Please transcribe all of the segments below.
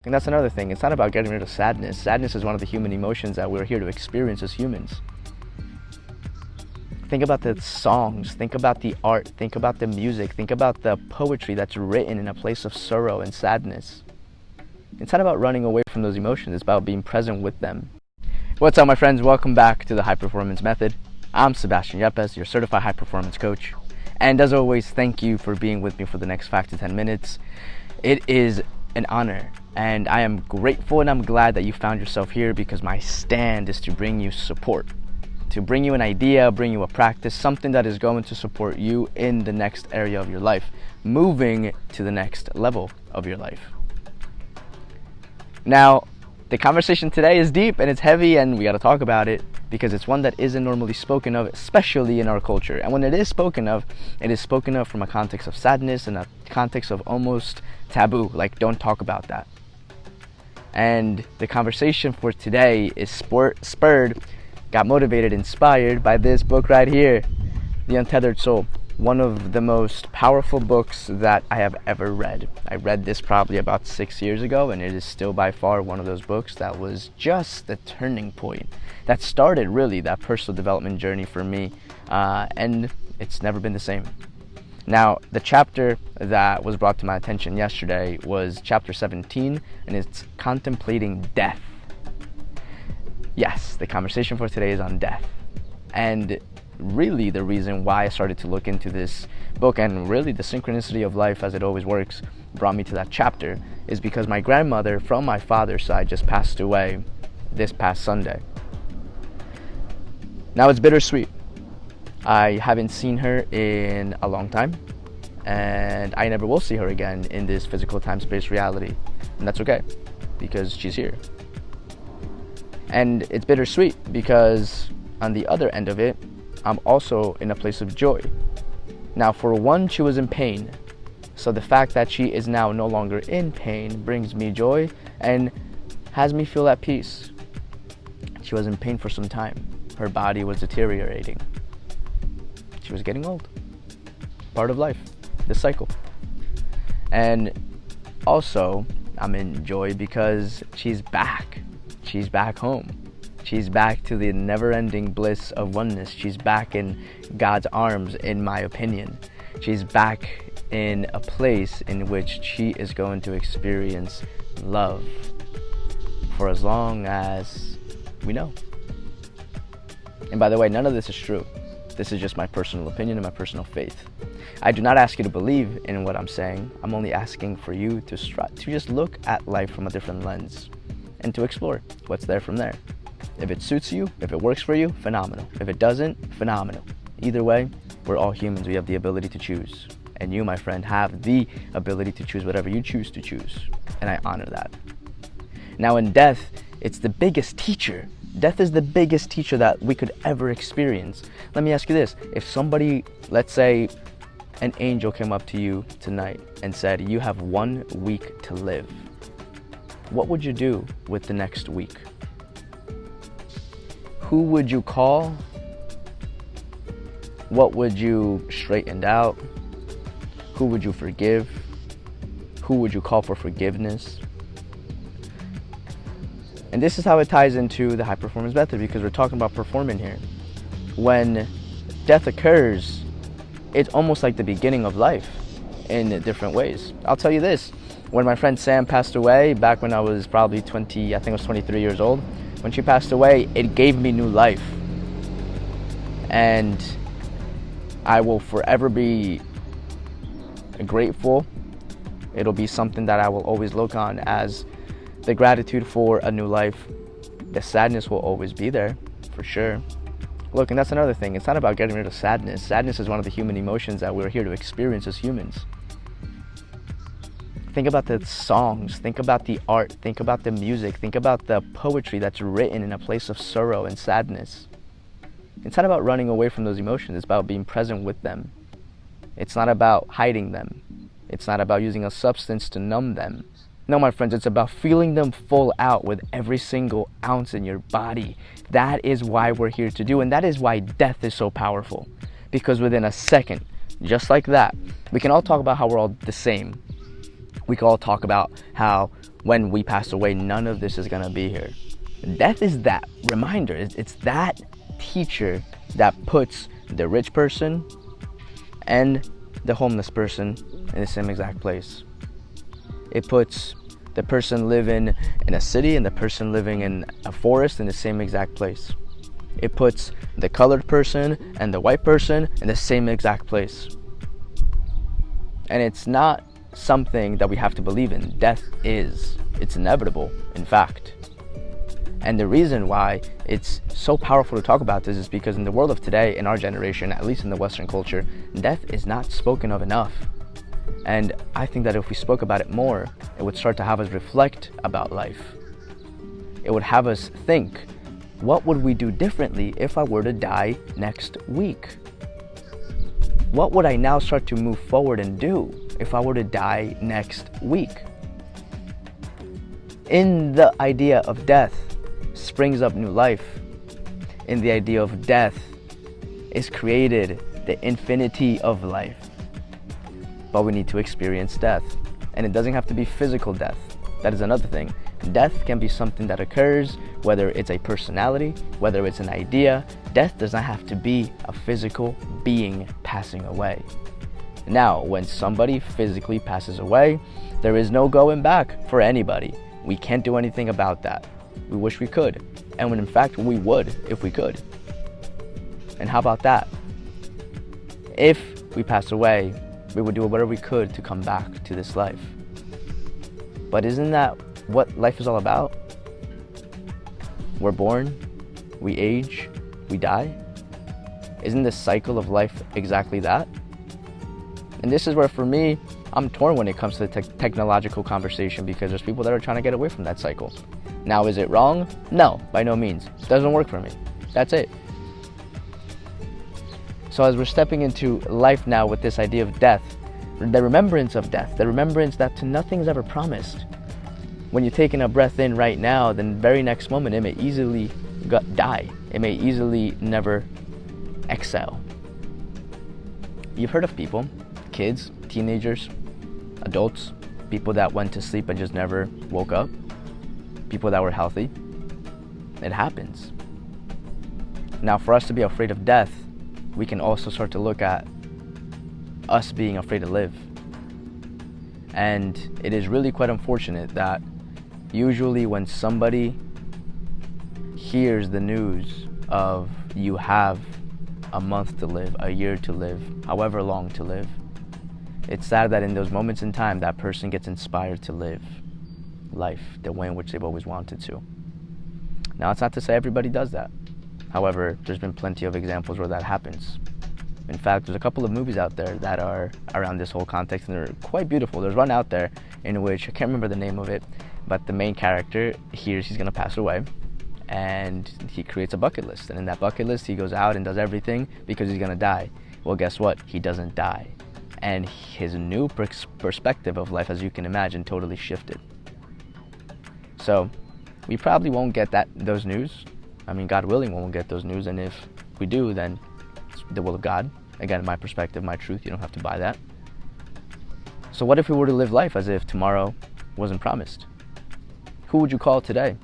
And that's another thing. It's not about getting rid of sadness. Sadness is one of the human emotions that we're here to experience as humans. Think about the songs, think about the art, think about the music, think about the poetry that's written in a place of sorrow and sadness. It's not about running away from those emotions, it's about being present with them. What's up, my friends? Welcome back to the High Performance Method. I'm Sebastian Yepes, your certified high performance coach. And as always, thank you for being with me for the next 5 to 10 minutes. It is an honor, and I am grateful and I'm glad that you found yourself here, because my stand is to bring you support, to bring you an idea, bring you a practice, something that is going to support you in the next area of your life, moving to the next level of your life. Now, the conversation today is deep and it's heavy, and we got to talk about it because it's one that isn't normally spoken of, especially in our culture. And when it is spoken of from a context of sadness and a context of almost taboo, like don't talk about that. And the conversation for today is got motivated, inspired by this book right here, The Untethered Soul. One of the most powerful books that I have ever read. I read this probably about 6 years ago, and it is still by far one of those books that was just the turning point that started really that personal development journey for me, and it's never been the same. Now, the chapter that was brought to my attention yesterday was chapter 17, and it's contemplating death. Yes, the conversation for today is on death. And really the reason why I started to look into this book, and really the synchronicity of life as it always works brought me to that chapter, is because my grandmother from my father's side just passed away this past Sunday. Now, it's bittersweet. I haven't seen her in a long time, and I never will see her again in this physical time-space reality, and that's okay because she's here. And it's bittersweet because on the other end of it, I'm also in a place of joy. Now, for one, she was in pain. So the fact that she is now no longer in pain brings me joy and has me feel at peace. She was in pain for some time. Her body was deteriorating. She was getting old. Part of life, this cycle. And also, I'm in joy because she's back. She's back home. She's back to the never-ending bliss of oneness. She's back in God's arms, in my opinion. She's back in a place in which she is going to experience love for as long as we know. And by the way, none of this is true. This is just my personal opinion and my personal faith. I do not ask you to believe in what I'm saying. I'm only asking for you to just look at life from a different lens and to explore what's there from there. If it suits you, if it works for you, phenomenal. If it doesn't, phenomenal. Either way, we're all humans. We have the ability to choose. And you, my friend, have the ability to choose whatever you choose to choose. And I honor that. Now, in death, it's the biggest teacher. Death is the biggest teacher that we could ever experience. Let me ask you this. If somebody, let's say an angel came up to you tonight and said, you have 1 week to live, what would you do with the next week? Who would you call? What would you straighten out? Who would you forgive? Who would you call for forgiveness? And this is how it ties into the high performance method, because we're talking about performing here. When death occurs, it's almost like the beginning of life in different ways. I'll tell you this. When my friend Sam passed away, back when I was probably 23 years old, when she passed away, it gave me new life. And I will forever be grateful. It'll be something that I will always look on as the gratitude for a new life. The sadness will always be there, for sure. Look, and that's another thing. It's not about getting rid of sadness. Sadness is one of the human emotions that we're here to experience as humans. Think about the songs, think about the art, think about the music, think about the poetry that's written in a place of sorrow and sadness. It's not about running away from those emotions, it's about being present with them. It's not about hiding them. It's not about using a substance to numb them. No, my friends, it's about feeling them full out with every single ounce in your body. That is why we're here to do, and that is why death is so powerful. Because within a second, just like that, we can all talk about how we're all the same. We can all talk about how when we pass away, none of this is going to be here. Death is that reminder. It's that teacher that puts the rich person and the homeless person in the same exact place. It puts the person living in a city and the person living in a forest in the same exact place. It puts the colored person and the white person in the same exact place. And it's not something that we have to believe in. Death is. It's inevitable, in fact. And the reason why it's so powerful to talk about this is because in the world of today, in our generation, at least in the Western culture, death is not spoken of enough. And I think that if we spoke about it more, it would start to have us reflect about life. It would have us think, what would we do differently if I were to die next week? What would I now start to move forward and do if I were to die next week? In the idea of death springs up new life. In the idea of death is created the infinity of life. But we need to experience death. And it doesn't have to be physical death. That is another thing. Death can be something that occurs, whether it's a personality, whether it's an idea. Death does not have to be a physical being passing away. Now, when somebody physically passes away, there is no going back for anybody. We can't do anything about that. We wish we could. And when in fact we would if we could. And how about that? If we pass away, we would do whatever we could to come back to this life. But isn't that what life is all about? We're born, we age, we die. Isn't the cycle of life exactly that? And this is where, for me, I'm torn when it comes to the technological conversation, because there's people that are trying to get away from that cycle. Now, is it wrong? No, by no means. It doesn't work for me. That's it. So as we're stepping into life now with this idea of death, the remembrance of death, the remembrance that to nothing is ever promised. When you're taking a breath in right now, then the very next moment it may easily die. It may easily never exhale. You've heard of people, kids, teenagers, adults, people that went to sleep and just never woke up, people that were healthy. It happens. Now, for us to be afraid of death, we can also start to look at us being afraid to live. And it is really quite unfortunate that usually when somebody hears the news of you have a month to live, a year to live, however long to live, it's sad that in those moments in time that person gets inspired to live life the way in which they've always wanted to. Now, it's not to say everybody does that. However, there's been plenty of examples where that happens. In fact, there's a couple of movies out there that are around this whole context, and they're quite beautiful. There's one out there in which, I can't remember the name of it, but the main character hears he's gonna pass away, and he creates a bucket list. And in that bucket list, he goes out and does everything because he's gonna die. Well, guess what? He doesn't die. And his new perspective of life, as you can imagine, totally shifted. So, we probably won't get those news. I mean, God willing, we won't get those news. And if we do, then it's the will of God. Again, my perspective, my truth, you don't have to buy that. So what if we were to live life as if tomorrow wasn't promised? Who would you call today?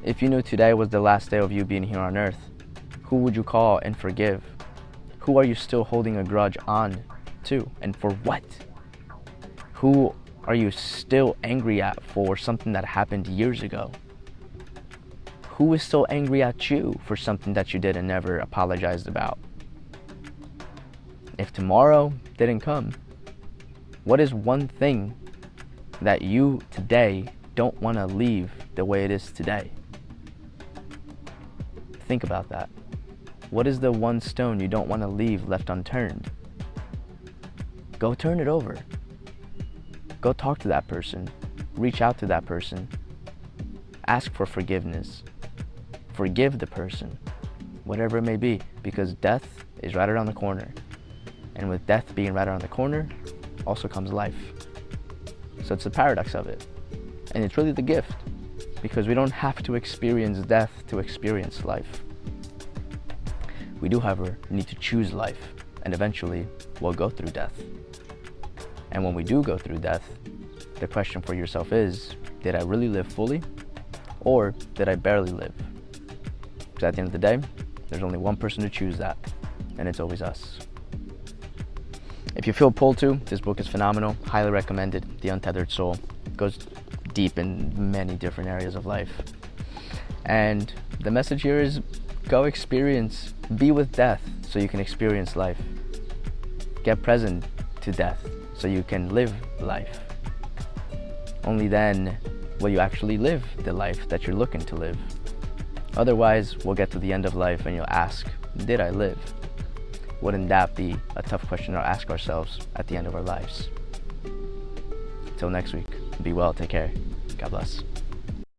If you knew today was the last day of you being here on earth, who would you call and forgive? Who are you still holding a grudge on to, and for what? Who are you still angry at for something that happened years ago? Who is still angry at you for something that you did and never apologized about? If tomorrow didn't come, what is one thing that you today don't want to leave the way it is today? Think about that. What is the one stone you don't want to leave left unturned? Go turn it over. Go talk to that person. Reach out to that person. Ask for forgiveness. Forgive the person, whatever it may be, because death is right around the corner. And with death being right around the corner, also comes life. So it's the paradox of it. And it's really the gift, because we don't have to experience death to experience life. We do, however, need to choose life, and eventually we'll go through death. And when we do go through death, the question for yourself is, did I really live fully, or did I barely live? Because at the end of the day, there's only one person to choose that, and it's always us. If you feel pulled to, this book is phenomenal. Highly recommended. The Untethered Soul. It goes deep in many different areas of life. And the message here is go experience, be with death so you can experience life. Get present to death so you can live life. Only then will you actually live the life that you're looking to live. Otherwise, we'll get to the end of life and you'll ask, did I live? Wouldn't that be a tough question to ask ourselves at the end of our lives? Till next week, be well, take care. God bless.